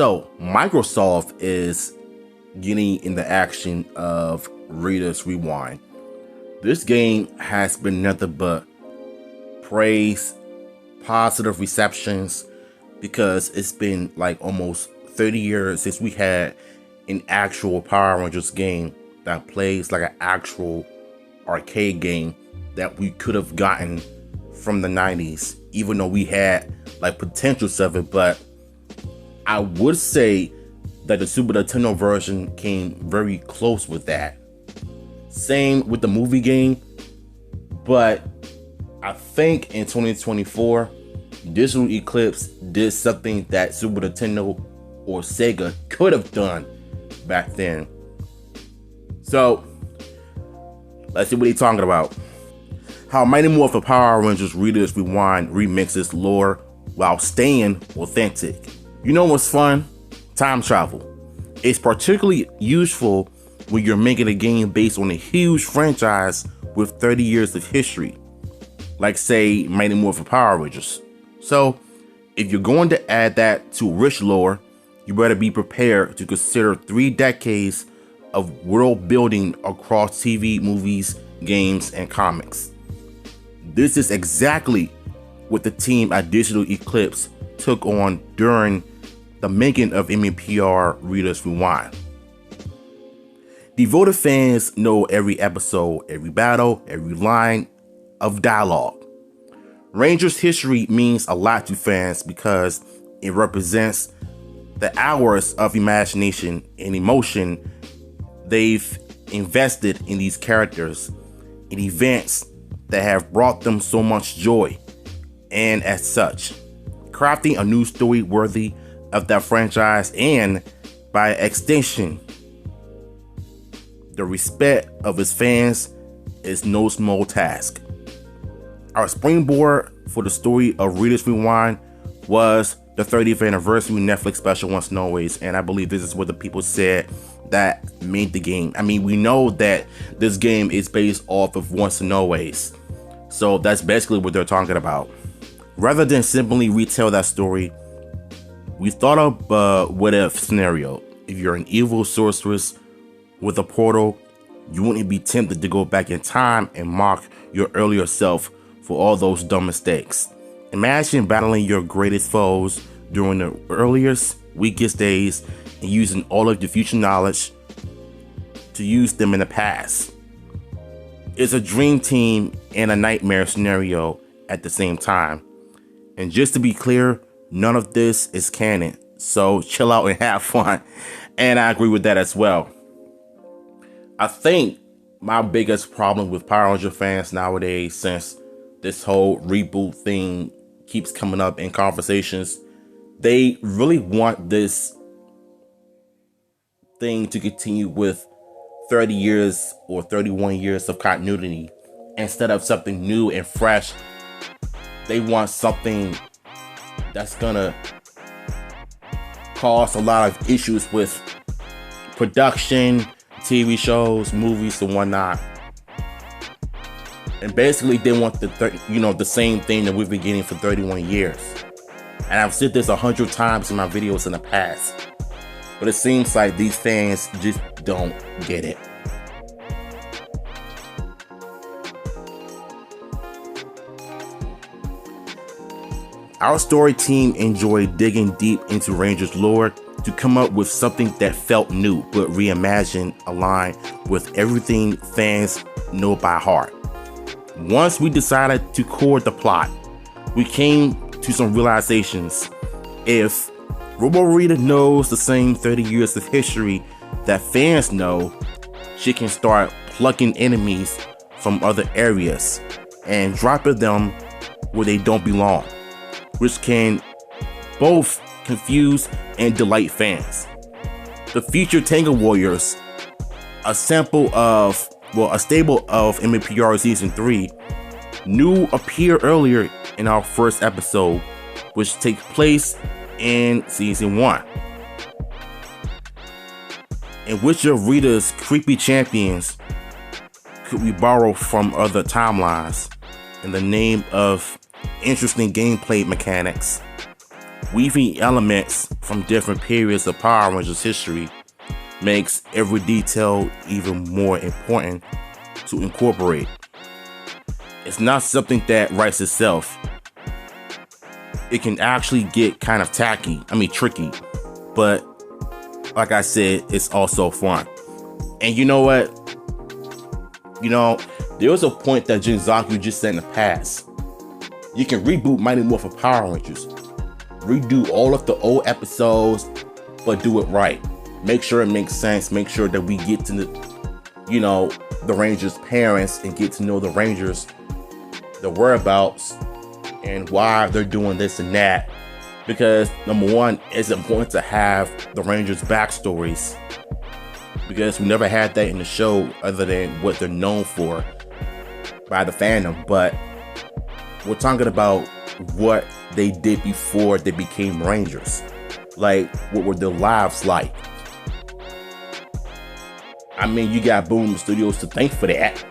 So Microsoft is getting in the action of Rita's Rewind. This game has been nothing but praise, positive receptions, because it's been like almost 30 years since we had an actual Power Rangers game that plays like an actual arcade game that we could have gotten from the 90s, even though we had like potentials of it. But I would say that the Super Nintendo version came very close with that. Same with the movie game, but I think in 2024, Digital Eclipse did something that Super Nintendo or Sega could have done back then. So let's see what he's talking about. How Mighty Morphin Power Rangers Rita's Rewind remixes lore while staying authentic. You know what's fun? Time travel. It's particularly useful when you're making a game based on a huge franchise with 30 years of history, like say Mighty Morphin Power Rangers. So if you're going to add that to rich lore, you better be prepared to consider 3 decades of world building across TV, movies, games, and comics. This is exactly what the team at Digital Eclipse took on during the making of MMPR Rita's Rewind. Devoted fans know every episode, every battle, every line of dialogue. Rangers history means a lot to fans because it represents the hours of imagination and emotion they've invested in these characters and events that have brought them so much joy. And as such, crafting a new story worthy of that franchise and, by extension, the respect of its fans is no small task. Our springboard for the story of Rita's Rewind was the 30th anniversary Netflix special Once and Always, and I believe this is what the people said that made the game. I mean, we know that this game is based off of Once and Always, so that's basically what they're talking about. Rather than simply retell that story, we thought of a what-if scenario. If you're an evil sorceress with a portal, you wouldn't be tempted to go back in time and mock your earlier self for all those dumb mistakes. Imagine battling your greatest foes during the earliest, weakest days and using all of your future knowledge to use them in the past. It's a dream team and a nightmare scenario at the same time. And just to be clear, none of this is canon, so chill out and have fun. And I agree with that as well. I think my biggest problem with Power Ranger fans nowadays, since this whole reboot thing keeps coming up in conversations, they really want this thing to continue with 30 years or 31 years of continuity instead of something new and fresh. They want something that's gonna cause a lot of issues with production, TV shows, movies, and whatnot. And basically, they want the same thing that we've been getting for 31 years. And I've said this 100 times in my videos in the past, but it seems like these fans just don't get it. Our story team enjoyed digging deep into Rangers lore to come up with something that felt new but reimagined, aligned with everything fans know by heart. Once we decided to chord the plot, we came to some realizations. If Robo-Rita knows the same 30 years of history that fans know, she can start plucking enemies from other areas and dropping them where they don't belong, which can both confuse and delight fans. The future Tango Warriors, a stable of MMPR Season 3, new appear earlier in our first episode, which takes place in Season 1. And which of Rita's creepy champions could we borrow from other timelines in the name of interesting gameplay mechanics? Weaving elements from different periods of Power Rangers history makes every detail even more important to incorporate. It's not something that writes itself. It can actually get kind of tricky, but like I said, it's also fun. And you know what? There was a point that Jinzaku just said in the past. You can reboot Mighty Morphin Power Rangers, redo all of the old episodes, but do it right. Make sure it makes sense. Make sure that we get to the Rangers' parents and get to know the Rangers, the whereabouts, and why they're doing this and that. Because number one, it's important to have the Rangers' backstories, because we never had that in the show other than what they're known for by the fandom. But we're talking about what they did before they became Rangers. Like, what were their lives like? I mean, you got Boom Studios to thank for that.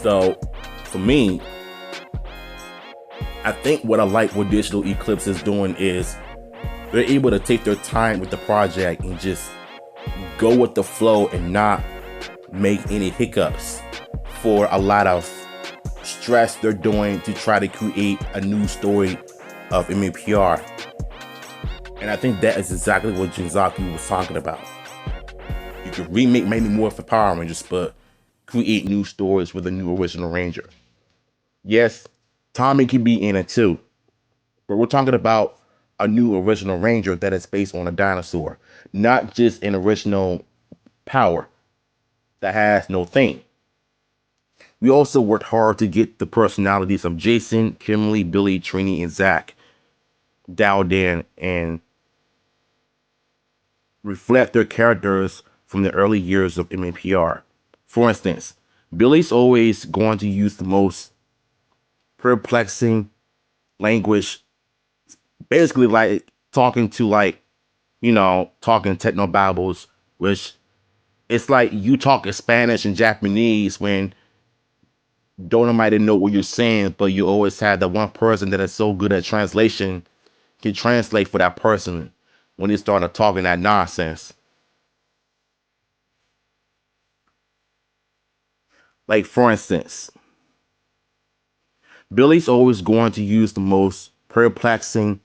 So, for me, I think what I like what Digital Eclipse is doing is they're able to take their time with the project and just go with the flow and not make any hiccups for a lot of stress they're doing to try to create a new story of MAPR. And I think that is exactly what Jinzaku was talking about. You can remake maybe more for Power Rangers, but create new stories with a new original Ranger. Yes, Tommy can be in it too, but we're talking about a new original Ranger that is based on a dinosaur, not just an original power that has no thing. We also worked hard to get the personalities of Jason, Kimberly, Billy, Trini, and Zach dialed in and reflect their characters from the early years of MAPR. For instance, Billy's always going to use the most perplexing language, basically like talking to talking techno babbles, which it's like you talking Spanish and Japanese when don't nobody know what you're saying, but you always have that one person that is so good at translation can translate for that person when they start talking that nonsense. Like, for instance, Billy's always going to use the most perplexing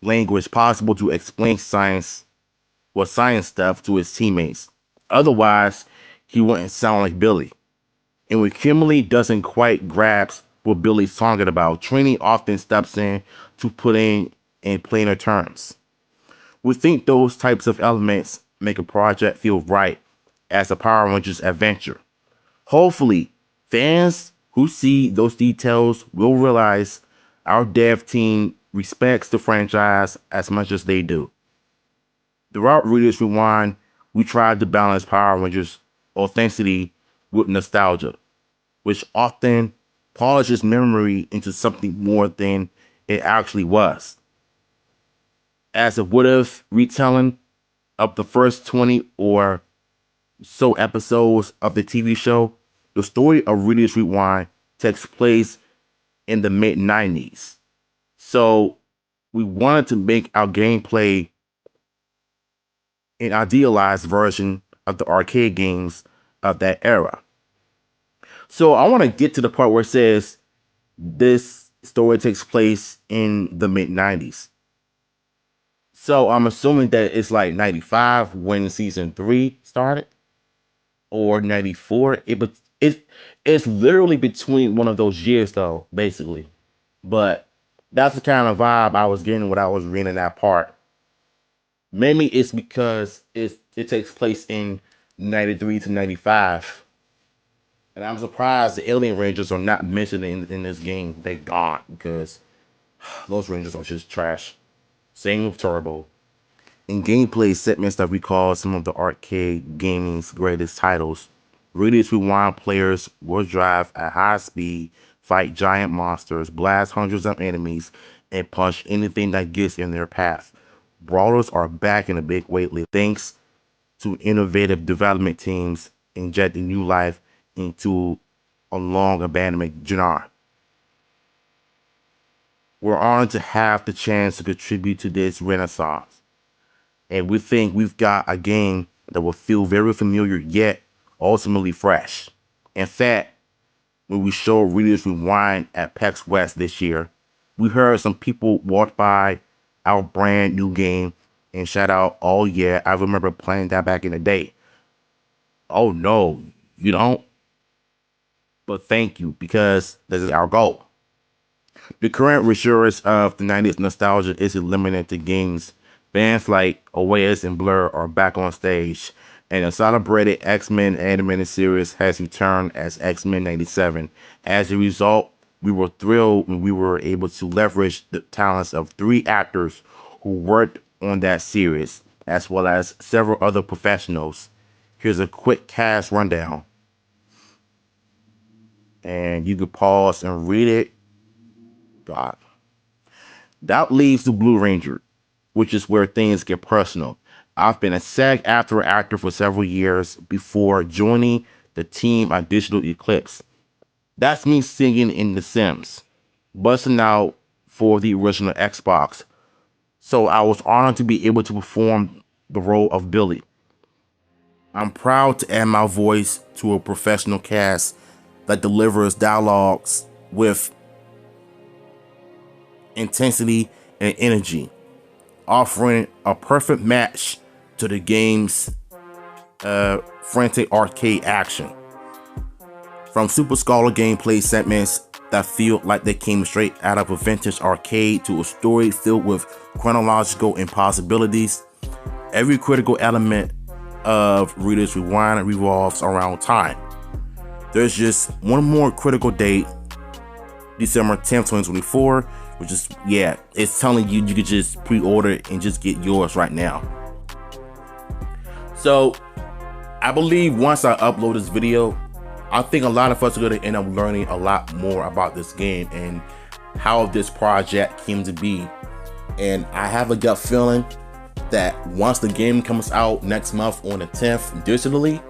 language possible to explain science stuff to his teammates. Otherwise, he wouldn't sound like Billy. And when Kimberly doesn't quite grasp what Billy's talking about, Trini often steps in to put in plainer terms. We think those types of elements make a project feel right as a Power Rangers adventure. Hopefully, fans who see those details will realize our dev team respects the franchise as much as they do. Throughout Readers Rewind, we tried to balance Power Rangers authenticity with nostalgia, which often polishes memory into something more than it actually was. As a what if retelling of the first 20 or so episodes of the TV show, the story of Readers Rewind takes place in the mid 90s. So we wanted to make our gameplay an idealized version of the arcade games of that era. So I want to get to the part where it says this story takes place in the mid 90s. So I'm assuming that it's like 95 when season 3 started or 94. It's literally between one of those years though, basically. But that's the kind of vibe I was getting when I was reading that part. Maybe it's because it takes place in 93 to 95. And I'm surprised the Alien Rangers are not mentioned in this game. They gone because those Rangers are just trash. Same with Turbo. In gameplay segments that recall some of the arcade gaming's greatest titles, Radius Rewind players will drive at high speed, fight giant monsters, blast hundreds of enemies, and punch anything that gets in their path. Brawlers are back in a big way lately thanks to innovative development teams injecting new life into a long abandoned genre. We're honored to have the chance to contribute to this renaissance. And we think we've got a game that will feel very familiar yet ultimately fresh. In fact, when we showed Readers Rewind at PAX West this year, we heard some people walk by our brand new game and shout out, "Oh yeah, I remember playing that back in the day." Oh no, you don't? But thank you, because this is our goal. The current resurgence of the 90s nostalgia isn't limited to games. Bands like Oasis and Blur are back on stage, and the celebrated X-Men animated series has returned as X-Men 97. As a result, we were thrilled when we were able to leverage the talents of 3 actors who worked on that series, as well as several other professionals. Here's a quick cast rundown, and you can pause and read it. God. That leaves the Blue Ranger, which is where things get personal. I've been a SAG-AFTRA actor for several years before joining the team on Digital Eclipse. That's me singing in The Sims, busting out for the original Xbox. So I was honored to be able to perform the role of Billy. I'm proud to add my voice to a professional cast that delivers dialogues with intensity and energy, offering a perfect match to the game's frantic arcade action. From Super Scholar gameplay segments that feel like they came straight out of a vintage arcade to a story filled with chronological impossibilities, every critical element of Rita's Rewind revolves around time. There's just one more critical date, December 10th, 2024, which is, yeah, it's telling you you could just pre-order it and just get yours right now. So I believe once I upload this video, I think a lot of us are going to end up learning a lot more about this game and how this project came to be. And I have a gut feeling that once the game comes out next month on the 10th digitally,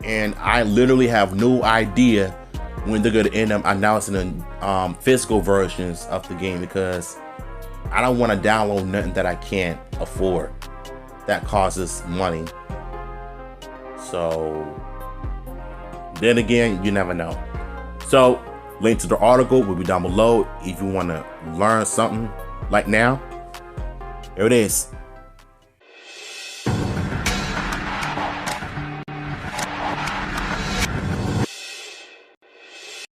and I literally have no idea when they're going to end up announcing the physical versions of the game, because I don't want to download nothing that I can't afford that costs money. So then again, you never know. So link to the article will be down below if you want to learn something like now. Here it is.